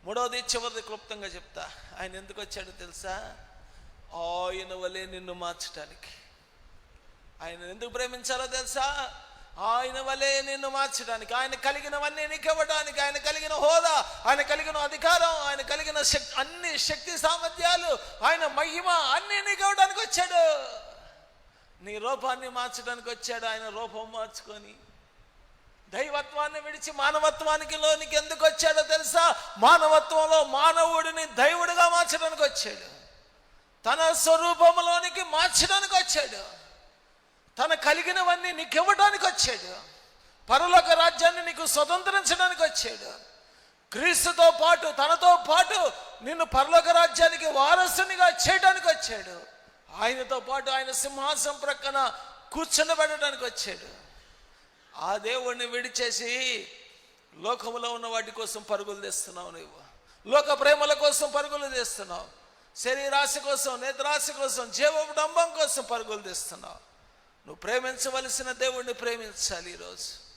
మూడవది, చివరిది క్లుప్తంగా చెప్తా. ఆయన ఎందుకు వచ్చాడో తెలుసా? ఆయన వలె నిన్ను మార్చడానికి. ఆయన ఎందుకు ప్రేమించాలో తెలుసా? ఆయన వలె నిన్ను మార్చడానికి. ఆయన కలిగినవన్నీ నీకు ఇవ్వడానికి. ఆయన కలిగిన హోదా, ఆయన కలిగిన అధికారం, ఆయన కలిగిన అన్ని శక్తి సామర్థ్యాలు, ఆయన మహిమ అన్నీ నీకు ఇవ్వడానికి వచ్చాడు. నీ రూపాన్ని మార్చడానికి వచ్చాడు. ఆయన రూపం మార్చుకొని దైవత్వాన్ని విడిచి మానవత్వానికి లోనికి ఎందుకు వచ్చాడో తెలుసా? మానవత్వంలో మానవుడిని దైవుడిగా మార్చడానికి వచ్చాడు. తన స్వరూపంలోనికి మార్చడానికి వచ్చాడు. తన కలిగినవన్నీ నీకు ఇవ్వడానికి వచ్చాడు. పరలోక రాజ్యాన్ని నీకు స్వతంత్రించడానికి వచ్చాడు. క్రీస్తుతో పాటు, తనతో పాటు నిన్ను పరలోక రాజ్యానికి వారసునిగా చేయడానికి వచ్చాడు. ఆయనతో పాటు ఆయన సింహాసనం ప్రక్కన కూర్చుండబెట్టడానికి వచ్చాడు. ఆ దేవుణ్ణి విడిచేసి లోకములో ఉన్న వాటి కోసం పరుగులు తీస్తున్నావు. నువ్వు లోక ప్రేమల కోసం పరుగులు తీస్తున్నావు. శరీరాశ కోసం, నేత్రాశ కోసం, జీవడంబం కోసం పరుగులు తీస్తున్నావు. నువ్వు ప్రేమించవలసిన దేవుణ్ణి ప్రేమించాలి ఈరోజు.